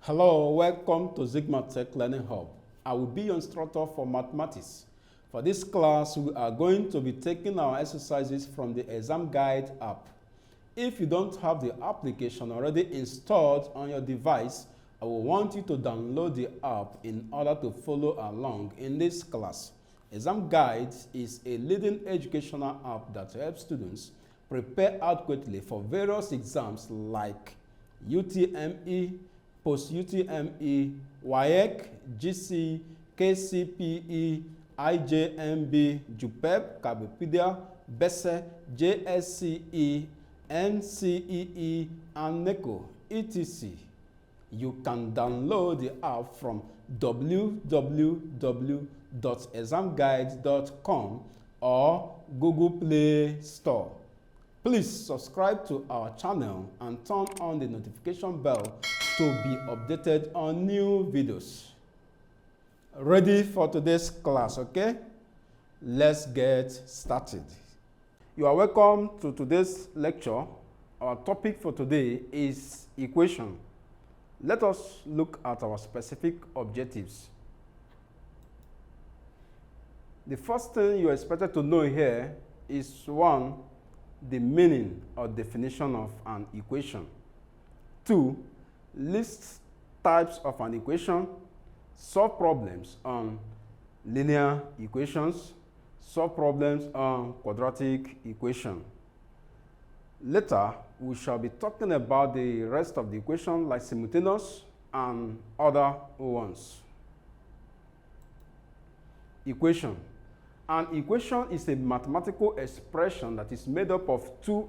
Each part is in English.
Hello, welcome to Zigmatech Learning Hub. I will be your instructor for mathematics. For this class, we are going to be taking our exercises from the Examguide app. If you don't have the application already installed on your device, I will want you to download the app in order to follow along in this class. Examguide is a leading educational app that helps students prepare adequately for various exams like UTME, post-UTME, WEAC, GC, KCPE, IJMB, JUPEB, KCPE, BESE, SSCE, NCEE, and NECO, etc. You can download the app from www.examguide.com or Google Play Store. Please subscribe to our channel and turn on the notification bell to be updated on new videos. Ready for today's class, okay? Let's get started. You are welcome to today's lecture. Our topic for today is equation. Let us look at our specific objectives. The first thing you are expected to know here is one, the meaning or definition of an equation. 2, list types of an equation, solve problems on linear equations, solve problems on quadratic equation. Later, we shall be talking about the rest of the equation like simultaneous and other ones. Equation. An equation is a mathematical expression that is made up of two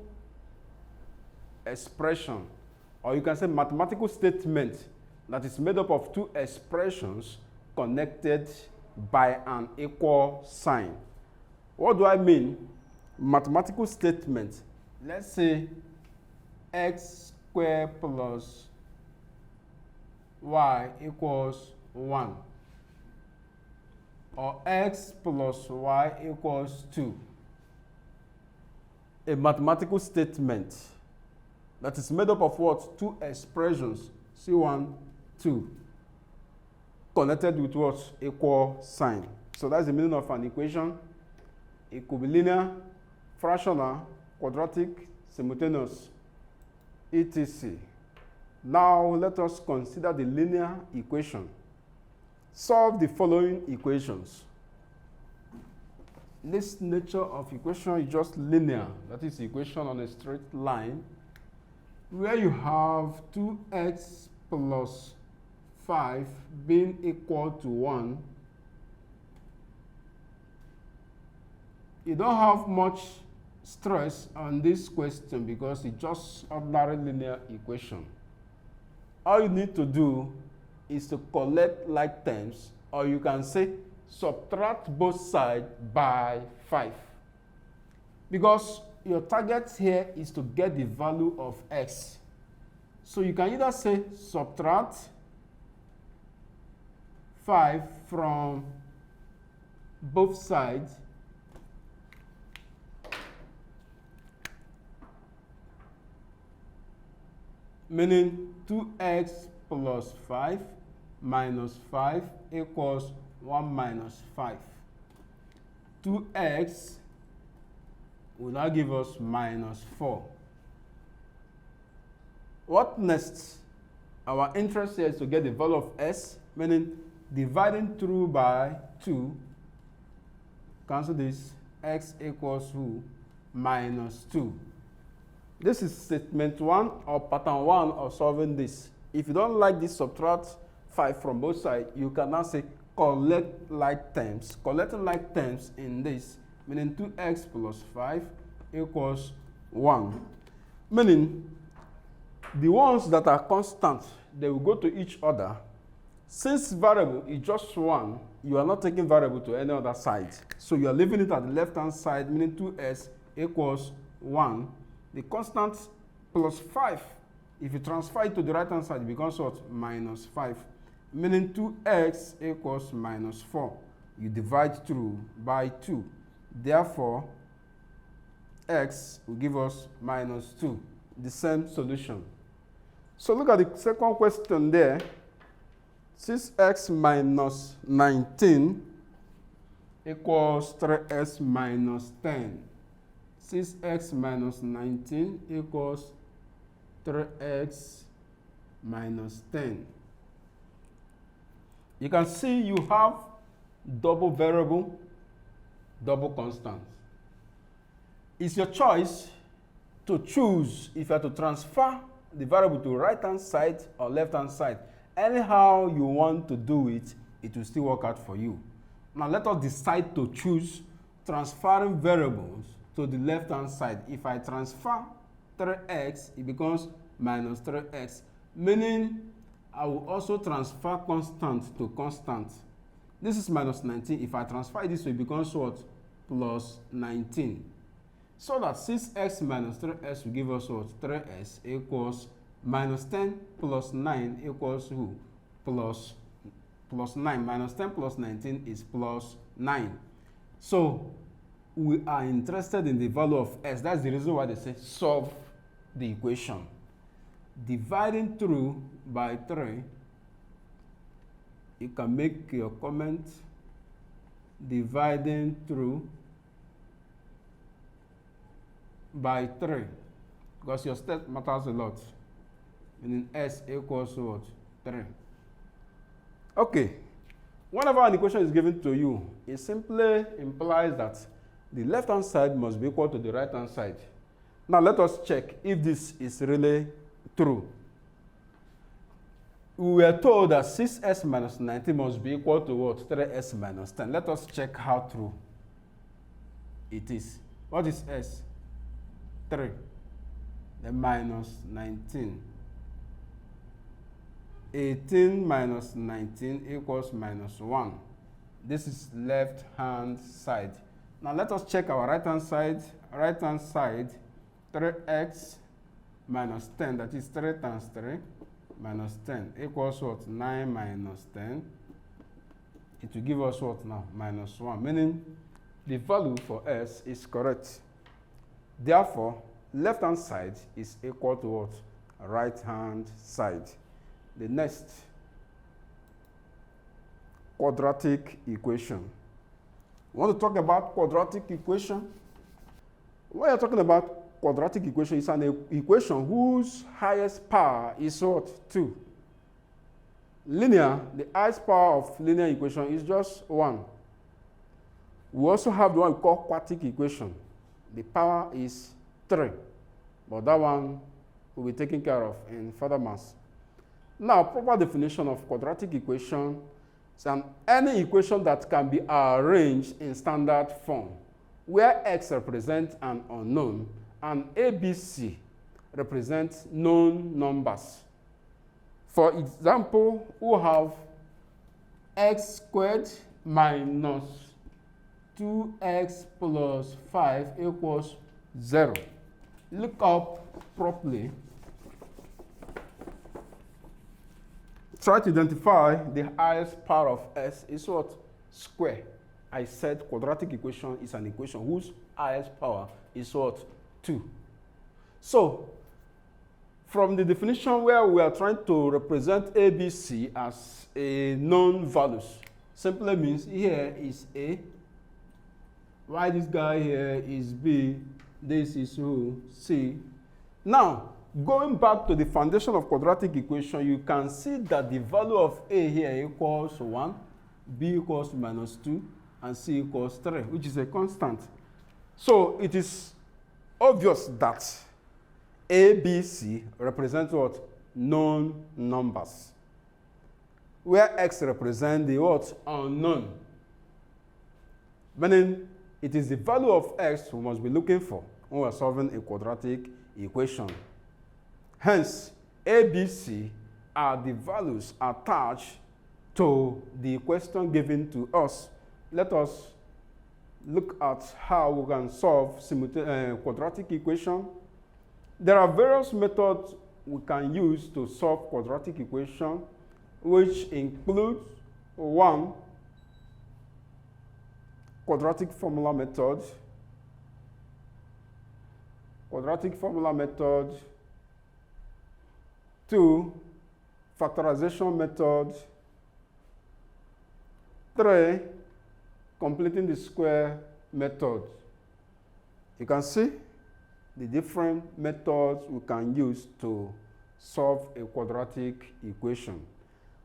expressions, or you can say mathematical statement that is made up of two expressions connected by an equal sign. What do I mean? Mathematical statement. Let's say x squared plus y equals 1. Or x plus y equals 2. A mathematical statement that is made up of what? Two expressions, C1, 2, connected with what? Equal sign. So that's the meaning of an equation. It could be linear, fractional, quadratic, simultaneous, etc. Now let us consider the linear equation. Solve the following equations. This nature of equation is just linear. That is equation on a straight line where you have 2x plus 5 being equal to 1. You don't have much stress on this question because it's just ordinary linear equation. All you need to do is to collect like terms, or you can say subtract both sides by 5. Because your target here is to get the value of x. So you can either say subtract 5 from both sides, meaning 2x plus 5 minus 5 equals 1 minus 5. 2x will now give us minus 4. What next? Our interest here is to get the value of s, meaning dividing through by 2. Cancel this. X equals who? Minus 2. This is statement 1 or pattern 1 of solving this. If you don't like this subtract 5 from both sides, you can now say collect like terms. Collecting like terms in this, meaning 2x plus 5 equals 1. Meaning, the ones that are constant, they will go to each other. Since variable is just 1, you are not taking variable to any other side. So you are leaving it at the left-hand side, meaning 2s equals 1. The constant plus 5, if you transfer it to the right-hand side, it becomes what? Minus 5. Meaning 2x equals minus 4. You divide through by 2. Therefore, x will give us minus 2. The same solution. So look at the second question there. 6x minus 19 equals 3x minus 10. 6x minus 19 equals 3x minus 10. You can see you have double variable, double constant. It's your choice to choose if you are to transfer the variable to right hand side or left hand side. Anyhow you want to do it, it will still work out for you. Now let us decide to choose transferring variables to the left hand side. If I transfer 3x, it becomes minus 3x, meaning I will also transfer constant to constant. This is minus 19. If I transfer it this way, it becomes what? Plus 19. So that 6x minus 3x will give us what? 3s equals minus 10 plus 9 equals who? Plus 9. Minus 10 plus 19 is plus 9. So we are interested in the value of s. That's the reason why they say solve the equation. Dividing through by 3, you can make your comment. Dividing through by 3, because your step matters a lot. Meaning s equals what? 3. Okay. Whenever an equation is given to you, it simply implies that the left-hand side must be equal to the right-hand side. Now let us check if this is really true. We were told that 6s minus 19 must be equal to what? 3s minus 10. Let us check how true it is. What is s? 3. Then minus 19. 18 minus 19 equals minus 1. This is left-hand side. Now let us check our right-hand side. Right-hand side, 3x minus 10, that is 3 times 3 minus 10 equals what? 9 minus 10. It will give us what now? Minus 1, meaning the value for s is correct. Therefore, left-hand side is equal to what? Right-hand side. The next, quadratic equation. We want to talk about quadratic equation. When you're talking about quadratic equation, it's an equation whose highest power is what? 2. Linear, the highest power of linear equation is just 1. We also have the one we call quadratic equation. The power is 3, but that one will be taken care of in further maths. Now, proper definition of quadratic equation is any equation that can be arranged in standard form, where x represents an unknown and ABC represents known numbers. For example, we have x squared minus 2x plus 5 equals 0. Look up properly. Try to identify the highest power of s is what? Square. I said quadratic equation is an equation whose highest power is what? 2. So, from the definition where we are trying to represent ABC as a known values, simply means here is A, why this guy here is B, this is who? C. Now, going back to the foundation of quadratic equation, you can see that the value of A here equals 1, B equals minus 2, and C equals 3, which is a constant. So it is obvious that A, B, C represent what? Known numbers, where X represents the what? Unknown. Meaning it is the value of X we must be looking for when we are solving a quadratic equation. Hence, A, B, C are the values attached to the question given to us. Let us look at how we can solve quadratic equation. There are various methods we can use to solve quadratic equation, which includes 1, quadratic formula method, 2, factorization method, 3, completing the square method. You can see the different methods we can use to solve a quadratic equation.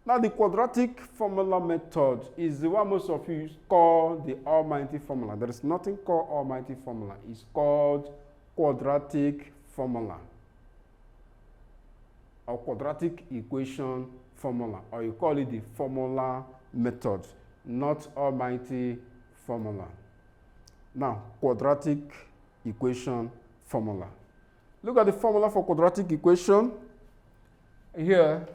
Now, the quadratic formula method is the one most of you call the almighty formula. There is nothing called almighty formula. It's called quadratic formula or quadratic equation formula, or you call it the formula method, not almighty formula. Now, quadratic equation formula. Look at the formula for quadratic equation. Here,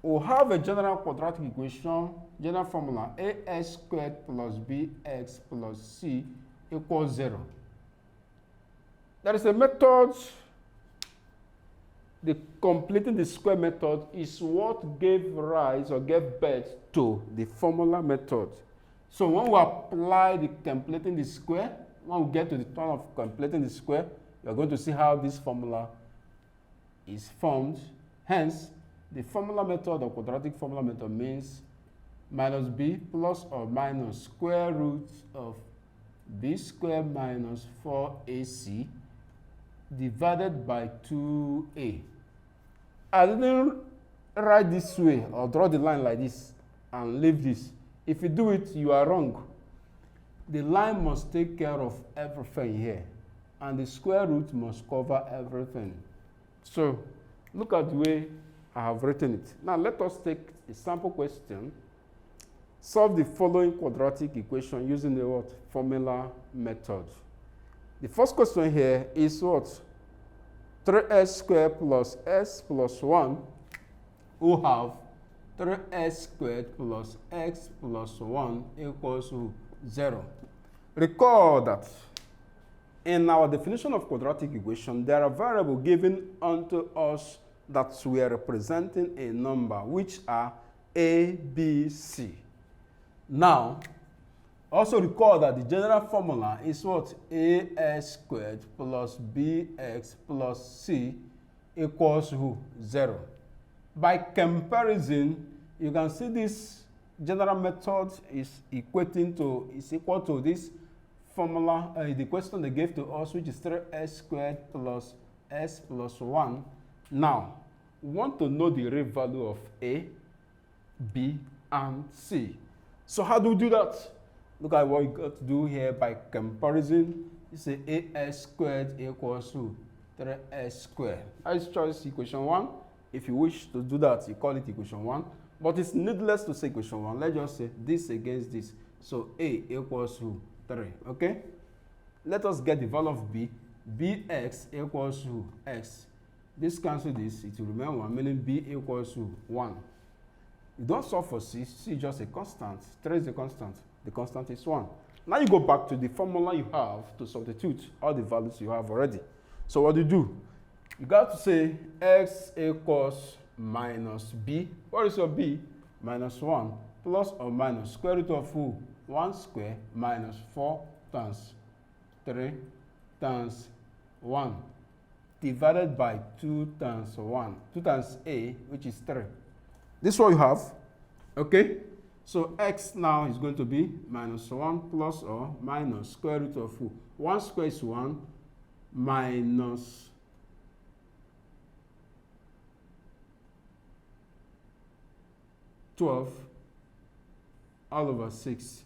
we'll have a general quadratic equation, general formula, ax squared plus bx plus c equals 0. There is a method, the completing the square method is what gave rise or gave birth to the formula method. So when we apply the completing the square, when we get to the turn of completing the square, you're going to see how this formula is formed. Hence, the formula method or quadratic formula method means minus b plus or minus square root of b squared minus 4ac divided by 2a. I didn't write this way or draw the line like this and leave this. If you do it, you are wrong. The line must take care of everything here, and the square root must cover everything. So, look at the way I have written it. Now, let us take a sample question. Solve the following quadratic equation using the what? Formula method. The first question here is what? 3s squared plus s plus 1 will have 3s squared plus x plus 1 equals to 0. Recall that in our definition of quadratic equation, there are variables given unto us that we are representing a number, which are a, b, c. Now, also recall that the general formula is what? Ax squared plus bx plus c equals to 0. By comparison, you can see this general method is equal to this formula, the question they gave to us, which is 3s squared plus s plus 1. Now, we want to know the real value of a, b, and c. So how do we do that? Look at what you got to do here by comparison. You say ax squared equals to 3s squared. I choose equation 1. If you wish to do that, you call it equation 1. But it's needless to say equation 1. Let's just say this against this. So a equals to 3. Okay? Let us get the value of b. Bx equals to x. This cancel this. It will remain 1, meaning b equals to 1. You don't solve for c. C is just a constant. 3 is a constant. The constant is 1. Now you go back to the formula you have to substitute all the values you have already. So what do you do? You got to say x equals minus b. What is your b? Minus 1 plus or minus square root of who? 1 square minus 4 times 3 times 1 divided by 2 times 1. 2 times a, which is 3. This is what you have. Okay? So x now is going to be minus 1 plus or minus square root of who? 1 square is 1 minus 12 all over 6.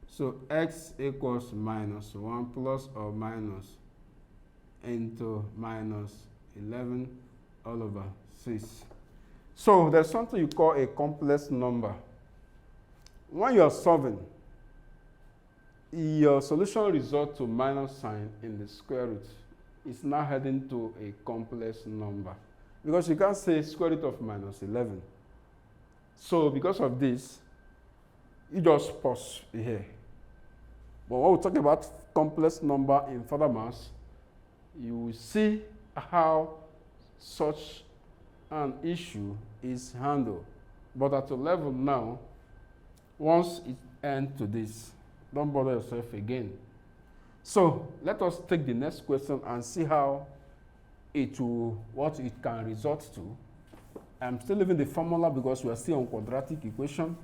So x equals minus 1 plus or minus into minus 11 all over 6. So there's something you call a complex number. When you're solving, your solution results to minus sign in the square root. It's now heading to a complex number. Because you can't say square root of minus 11. So because of this, you just pause here. But when we talk about complex number in further maths, you will see how such an issue is handled. But at a level now, once it ends to this, don't bother yourself again. So let us take the next question and see how it will, what it can result to. I'm still leaving the formula because we are still on quadratic equation.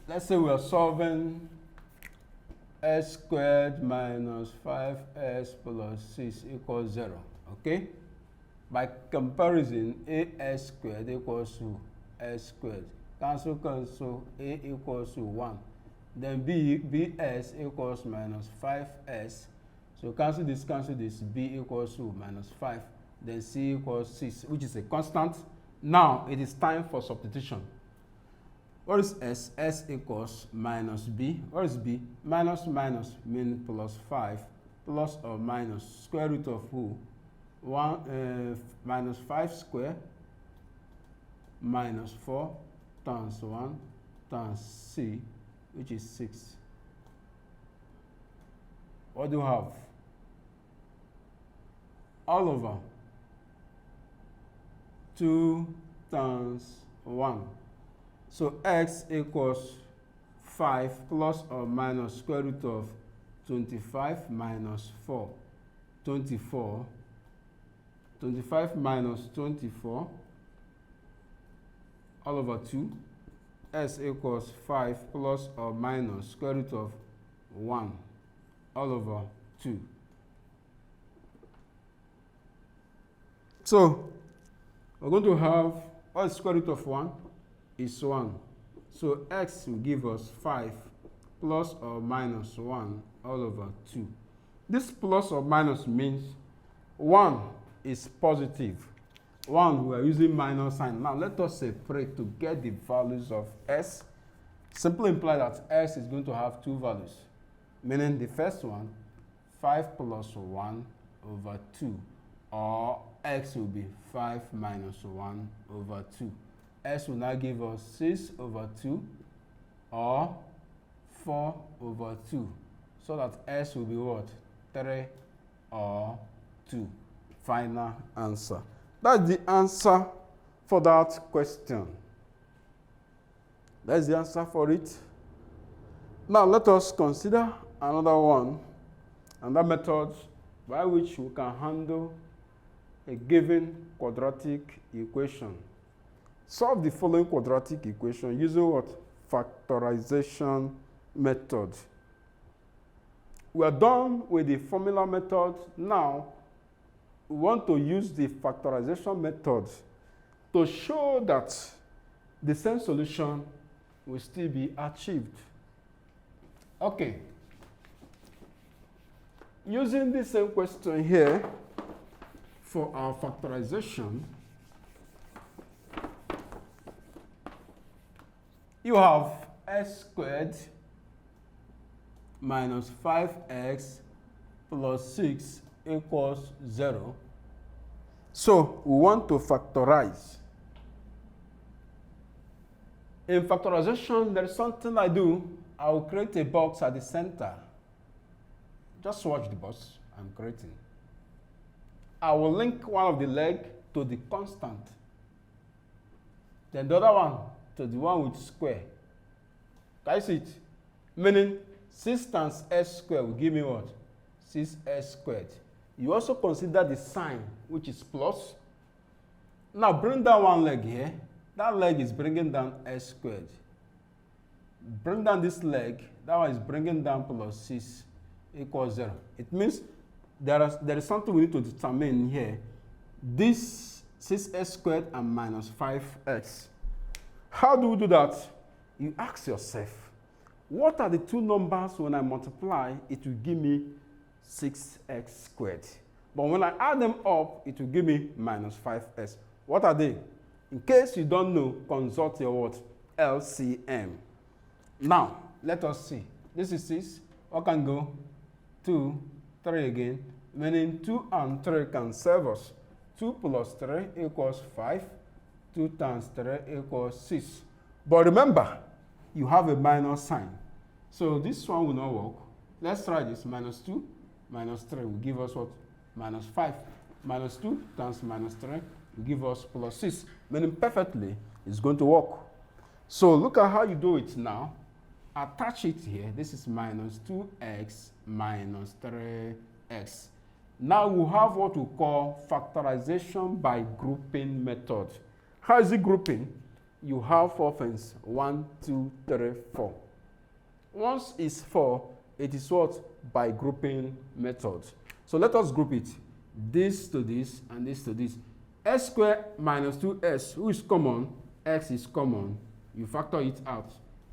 Let's say we are solving s squared minus 5s plus 6 equals 0, okay? By comparison, as squared equals to s squared. Cancel, a equals to 1. Then bs equals minus 5s. So cancel this, b equals to minus 5. Then c equals 6, which is a constant. Now it is time for substitution. What is s? S equals minus b. What is b? Minus means plus 5, plus or minus square root of who? Minus 5 square minus 4 times 1 times c, which is 6. What do you have? All over 2 times 1. So x equals 5 plus or minus square root of 25 minus 4, 24. 25 minus 24, all over 2. S equals 5 plus or minus square root of 1, all over 2. So we're going to have, what is square root of 1? Is 1. So x will give us 5 plus or minus 1 all over 2. This plus or minus means 1 is positive. 1, we are using minus sign. Now let us separate to get the values of s. Simply imply that s is going to have 2 values. Meaning the first one, 5 plus 1 over 2. Or x will be 5 minus 1 over 2. S will now give us 6 over 2 or 4 over 2. So that S will be what? 3 or 2. Final answer. That's the answer for that question. That's the answer for it. Now let us consider another one, another method by which we can handle a given quadratic equation. Solve the following quadratic equation using what? Factorization method. We are done with the formula method. Now, we want to use the factorization method to show that the same solution will still be achieved. Okay. Using the same question here for our factorization, you have s squared minus 5x plus 6 equals 0. So we want to factorize. In factorization, there is something I do. I will create a box at the center. Just watch the box I'm creating. I will link one of the legs to the constant. Then the other one to the one with square. Can you see it? Meaning 6 times s squared will give me what? 6s squared. You also consider the sign, which is plus. Now bring down one leg here. That leg is bringing down s squared. Bring down this leg. That one is bringing down plus 6 equals 0. It means there is something we need to determine here. This 6s squared and minus 5x. How do we do that? You ask yourself, what are the two numbers when I multiply, it will give me 6x squared. But when I add them up, it will give me minus 5s. What are they? In case you don't know, consult your what? LCM. Now, let us see. This is 6. What can go? 2, 3 again. Meaning 2 and 3 can serve us. 2 plus 3 equals 5. 2 times 3 equals 6. But remember, you have a minus sign. So this one will not work. Let's try this. Minus 2 minus 3 will give us what? Minus 5. Minus 2 times minus 3 will give us plus 6. Meaning perfectly, it's going to work. So look at how you do it now. Attach it here. This is minus 2x minus 3x. Now we have what we call factorization by grouping method. How is it grouping? You have 4 things. 1, 2, 3, 4. Once it's 4, it is what? By grouping method. So let us group it. This to this and this to this. S squared minus 2s, who is common? X is common. You factor it out.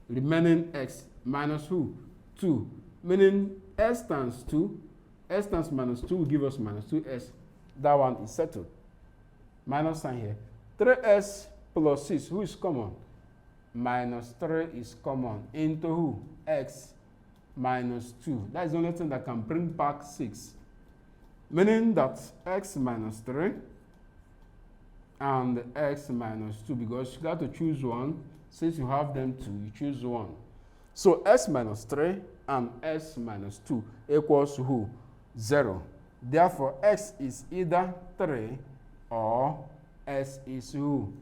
Remaining x minus who? 2. Meaning s times 2. S times minus 2 will give us minus 2s. That one is settled. Minus sign here. 3s plus 6, who is common? Minus 3 is common. Into who? X minus 2. That is the only thing that can bring back 6. Meaning that x minus 3 and x minus 2, because you got to choose one. Since you have them two, you choose one. So x minus 3 and x minus 2 equals who? 0. Therefore, x is either 3 or s is who?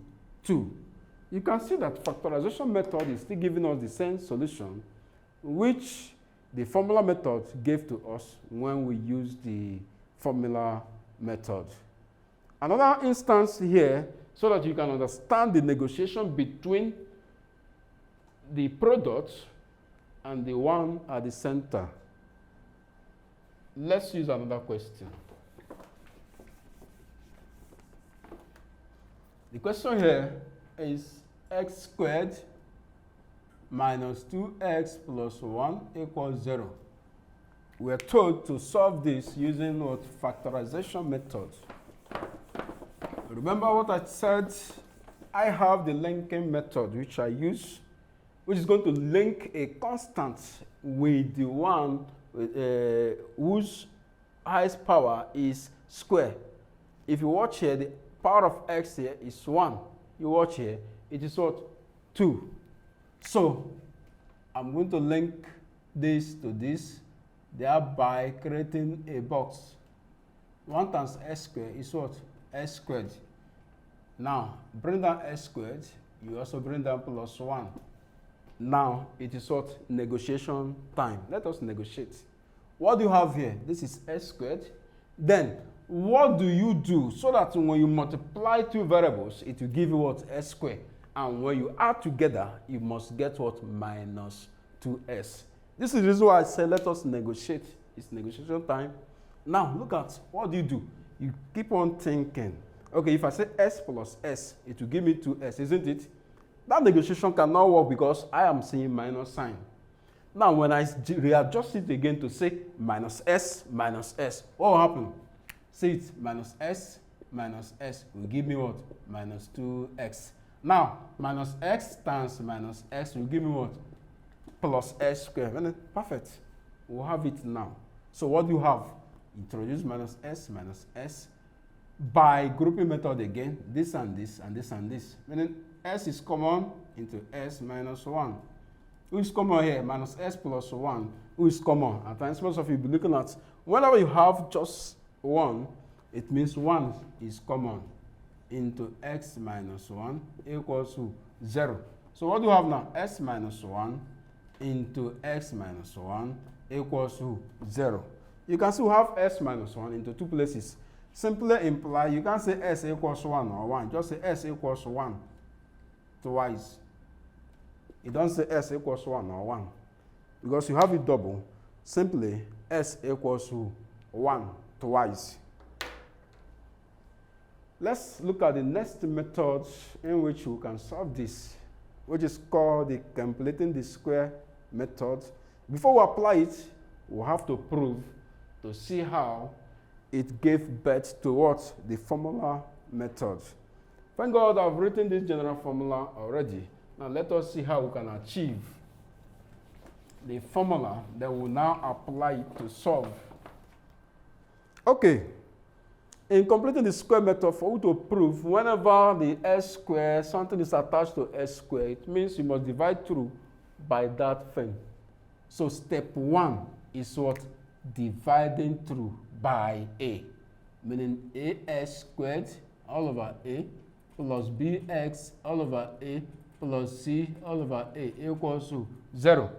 2. You can see that factorization method is still giving us the same solution which the formula method gave to us when we use the formula method. Another instance here, so that you can understand the negotiation between the product and the one at the center. Let's use another question. The question here is x squared minus 2x plus 1 equals 0. We are told to solve this using what? Factorization method. Remember what I said? I have the linking method which I use, which is going to link a constant with the one whose highest power is square. If you watch here, the power of x here is 1. You watch here, it is what? 2. So I'm going to link this to this, thereby creating a box. 1 times s squared is what? S squared. Now, bring down s squared, you also bring down plus 1. Now, it is what? Negotiation time. Let us negotiate. What do you have here? This is s squared. Then, what do you do so that when you multiply two variables, it will give you what? S squared. And when you add together, you must get what? Minus 2s. This is the reason why I say let us negotiate. It's negotiation time. Now, look at what do? You keep on thinking. Okay, if I say s plus s, it will give me 2s, isn't it? That negotiation cannot work because I am seeing minus sign. Now, when I readjust it again to say minus s, what will happen? See it, minus s will give me what? Minus 2x. Now, minus x times minus x will give me what? Plus s squared. Perfect. We'll have it now. So what do you have? Introduce minus s by grouping method again. This and this and this and this. Meaning s is common into s minus 1. Who is common here? Minus s plus 1. Who is common? At times, most of you will be looking at, whenever you have just 1, it means 1 is common into x minus 1 equals to 0. So what do you have now? S minus 1 into x minus 1 equals to 0. You can see we have s minus 1 into two places. Simply imply, you can't say s equals 1 or 1. Just say s equals 1 twice. You don't say s equals 1 or 1. Because you have it double. Simply, s equals to 1 twice. Let's look at the next method in which we can solve this, which is called the completing the square method. Before we apply it, we'll have to prove to see how it gave birth to what? The formula method. Thank God I've written this general formula already. Now let us see how we can achieve the formula that we'll now apply it to solve. Okay. In completing the square method, for you to prove whenever the s square, something is attached to s square, it means you must divide through by that thing. So step 1 is what? Dividing through by a. Meaning as squared all over a plus bx all over a plus c all over a equals to 0.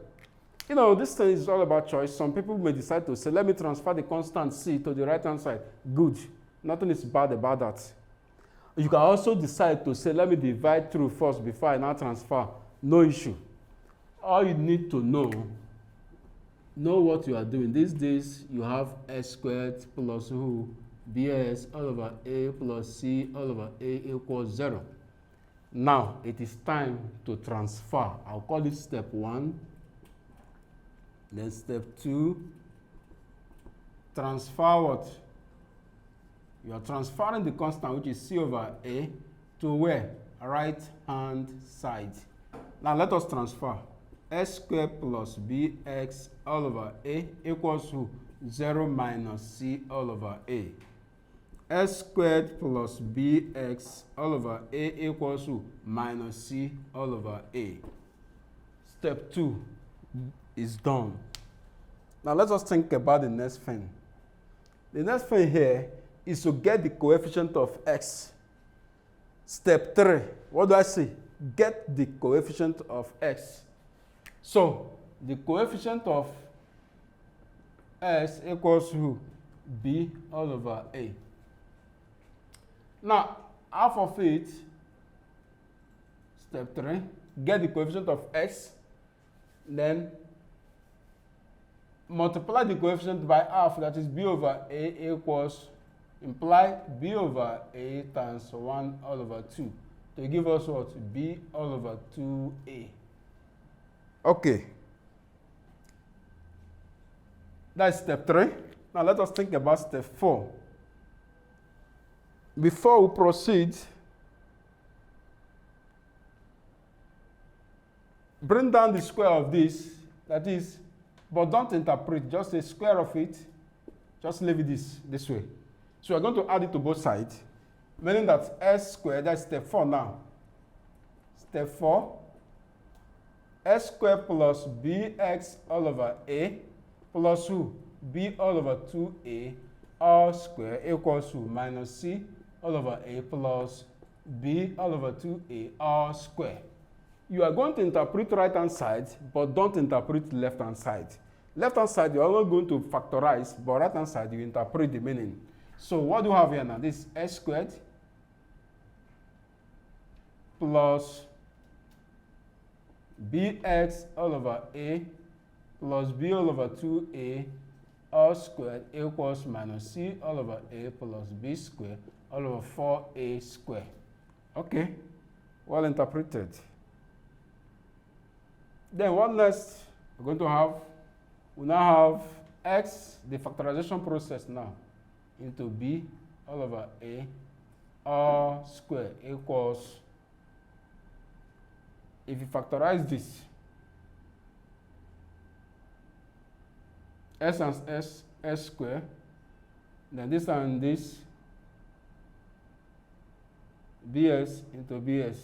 You know, this thing is all about choice. Some people may decide to say, let me transfer the constant c to the right-hand side. Good. Nothing is bad about that. You can also decide to say, let me divide through first before I now transfer. No issue. All you need to know what you are doing. These days, you have s squared plus who? bs all over a plus c all over a equals 0. Now, it is time to transfer. I'll call it step 1. Then step 2, transfer what? You are transferring the constant, which is c over a, to where? Right-hand side. Now, let us transfer. S squared plus bx all over a equals to 0 minus c all over a. S squared plus bx all over a equals to minus c all over a. Step 2 is done. Now let us think about the next thing. The next thing here is to get the coefficient of x. Step 3, what do I say? Get the coefficient of x. So, the coefficient of s equals to b all over a. Now, half of it, step 3, get the coefficient of x, then multiply the coefficient by half, that is b over a equals, imply b over a times 1 all over 2 to give us what? B all over 2a. Okay. That's step 3. Now let us think about step 4. Before we proceed, bring down the square of this, that is, but don't interpret, just the square of it, just leave it this way. So we're going to add it to both sides, meaning that s squared, that's step 4 now. Step 4, s squared plus bx all over a plus who? B all over 2a all square equals to minus c all over a plus b all over 2a all square. You are going to interpret right-hand side, but don't interpret left-hand side. Left-hand side, you're only going to factorize, but right-hand side, you interpret the meaning. So what do you have here now? This is s squared plus bx all over a plus b all over 2a all squared equals minus c all over a plus b squared all over 4a squared. Okay, well interpreted. Then what next we're going to have? We now have x, the factorization process now, into b all over a all squared equals, if you factorize this, s and s squared, then this and this, bs into bs.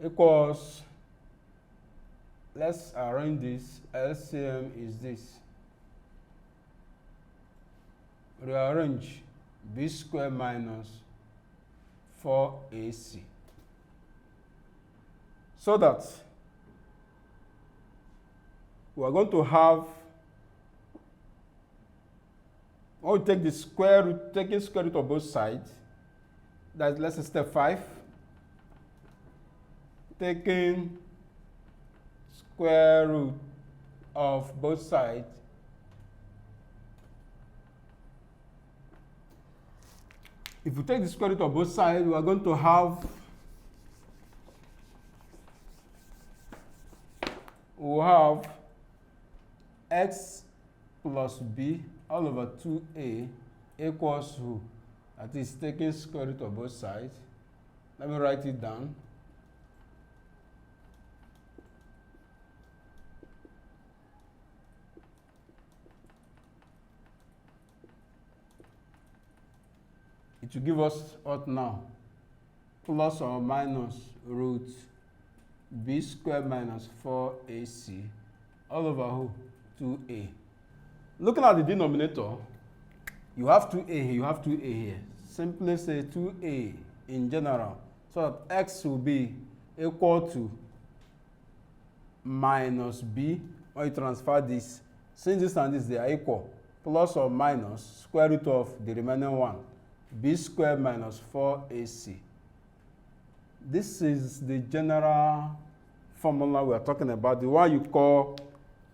Equals, let's arrange this, LCM is this. Rearrange b squared minus 4ac. So that we are going to have, when we take the square root, taking square root of both sides, that's, let's say, step 5. Taking square root of both sides, if you take the square root of both sides, we are going to have, we'll have x plus b all over 2a equals to, that is taking square root of both sides. Let me write it down. It will give us what now? Plus or minus root b squared minus 4ac all over who? 2a. Looking at the denominator, you have 2a here, you have 2a here. simply say 2a in general, so that x will be equal to minus b. When you transfer this, since this and this they are equal, plus or minus square root of the remaining one, b squared minus 4ac. This is the general formula we are talking about, the one you call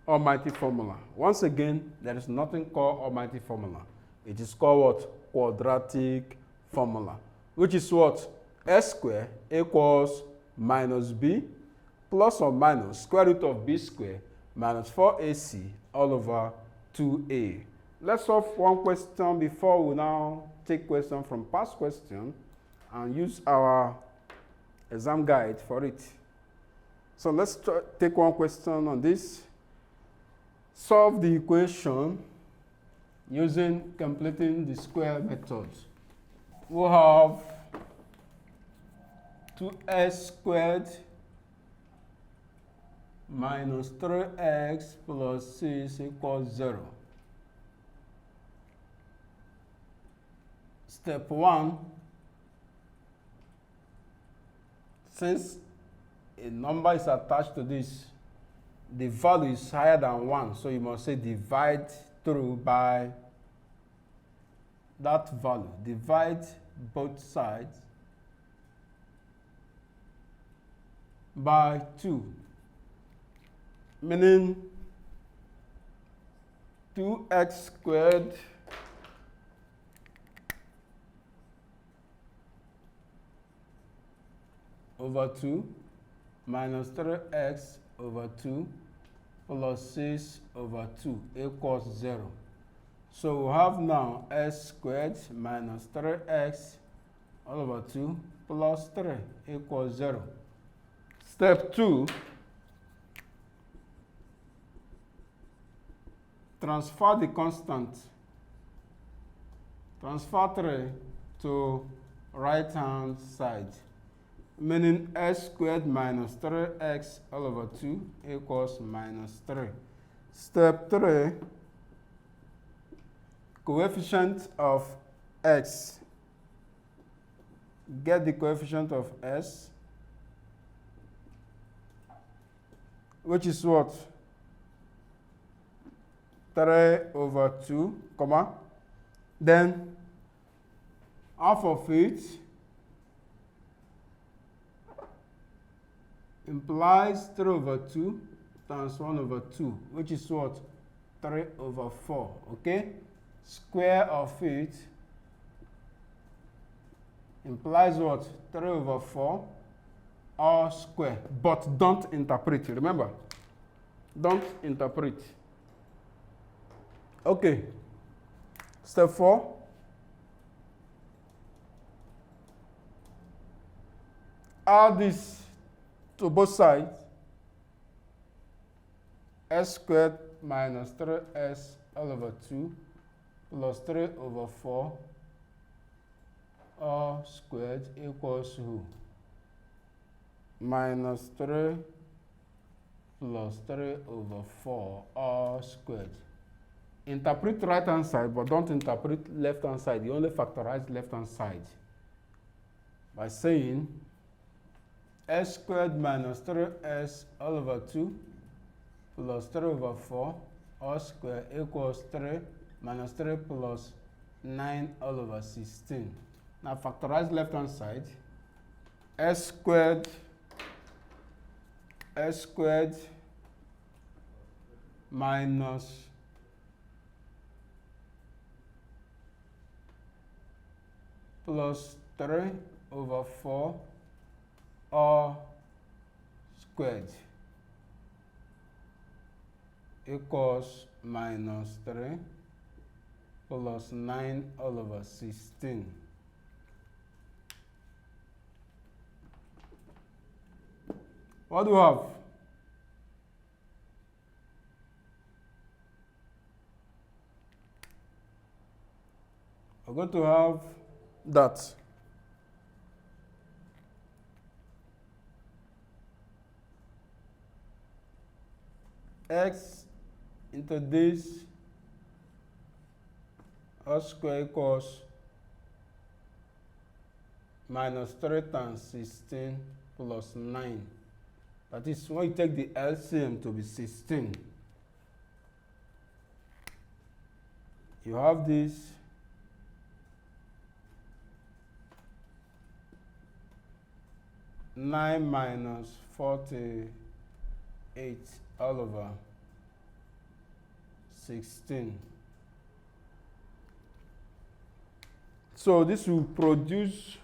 almighty formula. Once again, there is nothing called almighty formula. It is called what? Quadratic formula, which is what? S squared equals minus b plus or minus square root of b squared minus 4ac all over 2a. Let's solve one question before we now take question from past question and use our exam guide for it. So let's take one question on this. Solve the equation using completing the square method. We'll have 2s squared minus 3x plus 6 equals 0. Step 1, since a number is attached to this, the value is higher than 1, so you must say divide through by that value. Divide both sides by 2, meaning 2x squared over 2 minus 3x over 2 plus 6 over 2 equals 0. So we have now s squared minus 3x all over 2 plus 3 equals 0. Step 2, transfer the constant. Transfer 3 to right hand side, meaning s squared minus 3x all over 2 equals minus 3. Step 3, coefficient of x. Get the coefficient of s, which is what? 3 over 2, comma. Then half of it implies 3 over 2 times 1 over 2, which is what? 3 over 4, okay? Square of it implies what? 3 over 4 all square. But don't interpret, remember? Don't interpret. Okay. Step 4. Add this to both sides. S squared minus 3s all over 2 plus 3 over 4 all squared equals who? Minus 3 plus 3 over 4 all squared. Interpret right hand side, but don't interpret left hand side. You only factorize left hand side by saying s squared minus 3s all over 2 plus 3 over 4 all squared equals 3 minus 3 plus 9 all over 16. Now factorize left hand side. S squared minus plus 3 over 4 all squared equals minus 3 plus 9 all over 16. What do we have? We're going to have that x into this all square equals minus 3 times 16 plus 9. That is, when you take the LCM to be 16, you have this 9 minus 48 all over 16. So this will produce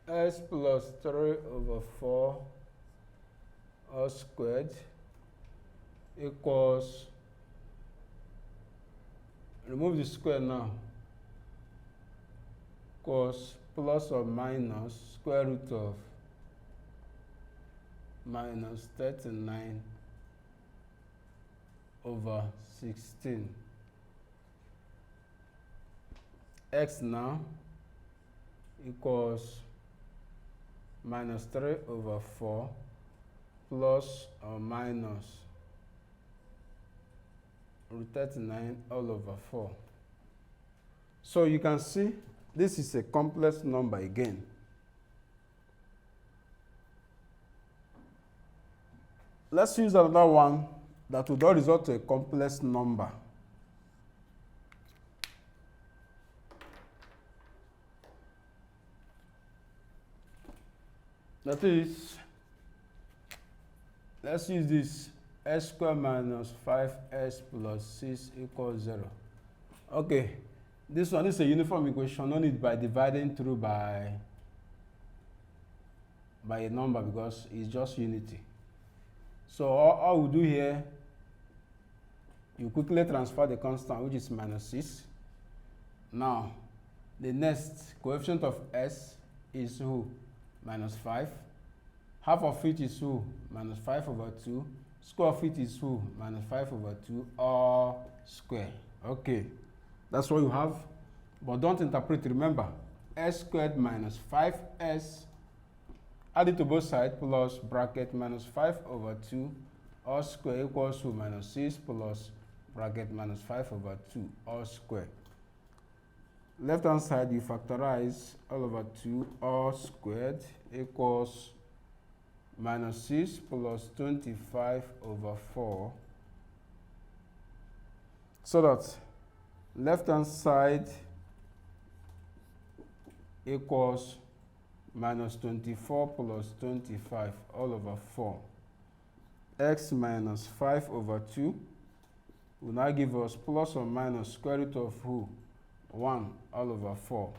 S plus 3 over 4 all squared equals, remove the square now, equals plus or minus square root of minus 39 over 16. X now equals minus 3 over 4 plus or minus root 39 all over 4. So you can see this is a complex number again. Let's use another one that would all result to a complex number. That is, let's use this s squared minus 5s plus 6 equals 0. Okay, this one is a uniform equation, no need by dividing through by a number because it's just unity. So all we do here, you quickly transfer the constant, which is minus 6. Now, the next coefficient of s is who? Minus 5. Half of it is who? Minus 5 over 2. Square of it is who? Minus 5 over 2 all square. Okay, that's what you have. But don't interpret, remember, s squared minus 5s, add it to both sides, plus bracket minus 5 over 2 all square equals to minus 6 plus bracket minus 5 over 2 all square. Left hand side, you factorize all over 2 all squared equals minus 6 plus 25 over 4. So that left hand side equals minus 24 plus 25 all over 4. X minus 5 over 2 will now give us plus or minus square root of who? 1 all over 4.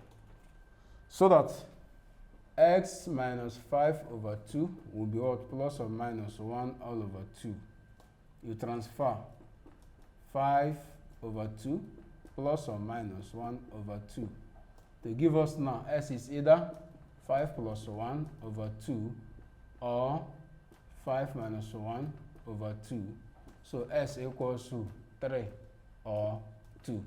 So that x minus 5 over 2 will be what? Plus or minus 1 all over 2. You transfer 5 over 2 plus or minus 1 over 2. To give us now, s is either 5 plus 1 over 2 or 5 minus 1 over 2. So s equals to 3 or 2.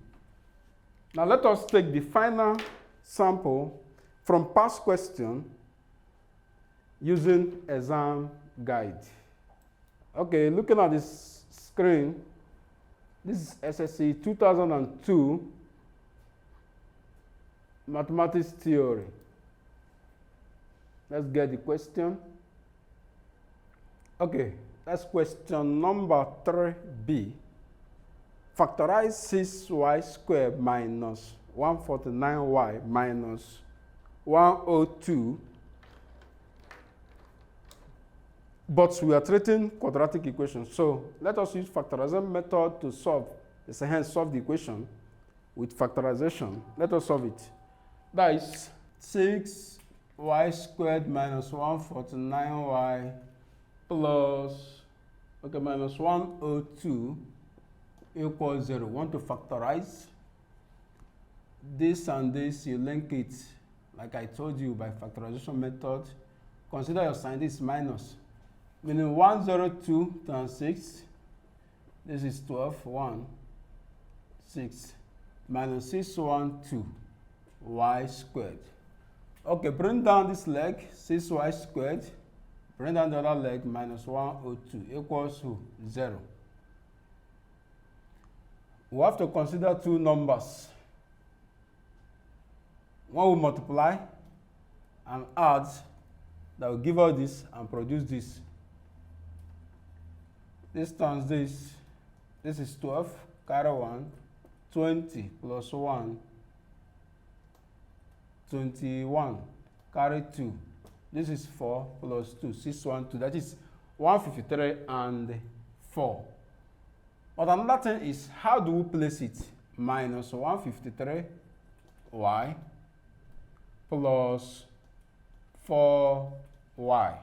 Now let us take the final sample from past question using Examguide. Okay, looking at this screen, this is SSCE 2002 Mathematics Theory. Let's get the question. Okay, that's question number 3B. Factorize 6y squared minus 149y minus 102. But we are treating quadratic equations. So let us use factorization method to solve. Hence solve the equation with factorization. Let us solve it. That is 6y squared minus 149y plus, okay, minus 102 equals 0. Want to factorize this and this, you link it like I told you by factorization method. Consider your sign, this minus, meaning 102 times 6, this is 12, 1, 6, minus 612 y squared. Okay, bring down this leg, 6y squared Bring down the other leg, minus 102 equals to 0. We have to consider two numbers. One will multiply and add, that will give us this and produce this. This times this. This is 12, carry 1, 20 plus 1, 21, carry 2. This is 4 plus 2, 612. That is 153 and 4. But another thing is, how do we place it? Minus 153y plus 4y.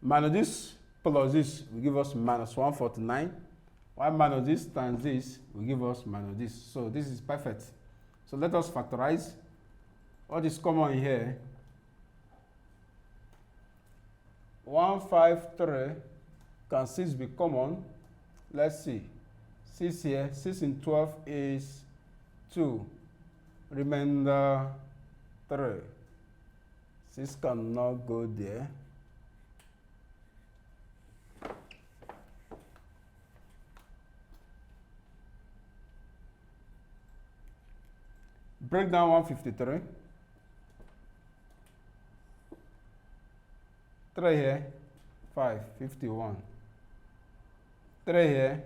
Minus this plus this will give us minus 149. Y minus this times this will give us minus this. So this is perfect. So let us factorize. What is common here? 153. Can 6 be common? Let's see. 6 here. 6 in 12 is 2. Remainder 3. 6 cannot go there. Break down 153. 3 here, 5, 51. 3 here,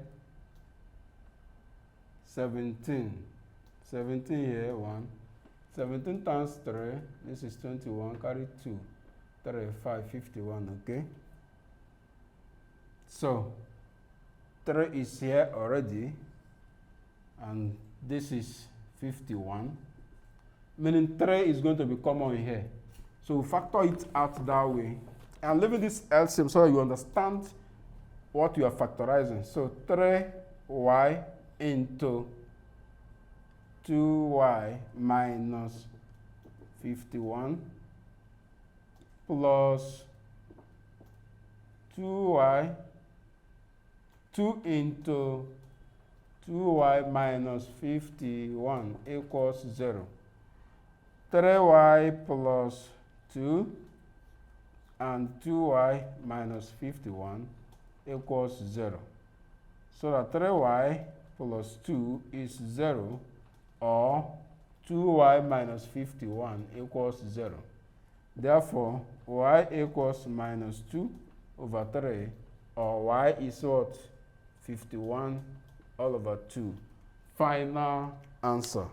17. 17 here, 1. 17 times 3, this is 21, carry 2. 3, 5, 51, okay? So, 3 is here already, and this is 51. Meaning 3 is going to be common here. So factor it out that way. I'm leaving this LCM so that you understand what you are factorizing. So 3y into 2y minus 51 plus 2y, 2 into 2y minus 51 equals 0. 3y plus 2 and 2y minus 51 equals 0. So that 3y plus 2 is 0, or 2y minus 51 equals 0. Therefore, y equals minus 2 over 3, or y is what? 51 all over 2. Final answer.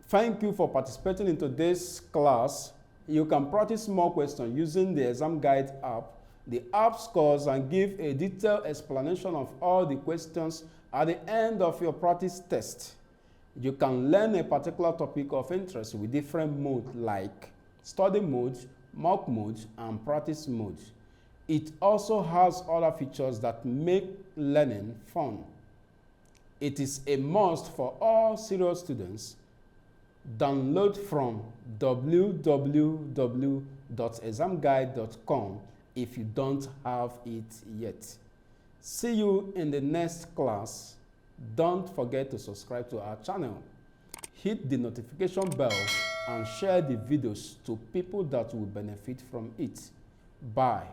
Thank you for participating in today's class. You can practice more questions using the Examguide app. The app scores and give a detailed explanation of all the questions at the end of your practice test. You can learn a particular topic of interest with different modes like study mode, mock mode, and practice mode. It also has other features that make learning fun. It is a must for all serious students. Download from www.examguide.com if you don't have it yet. See you in the next class. Don't forget to subscribe to our channel. Hit the notification bell and share the videos to people that will benefit from it. Bye.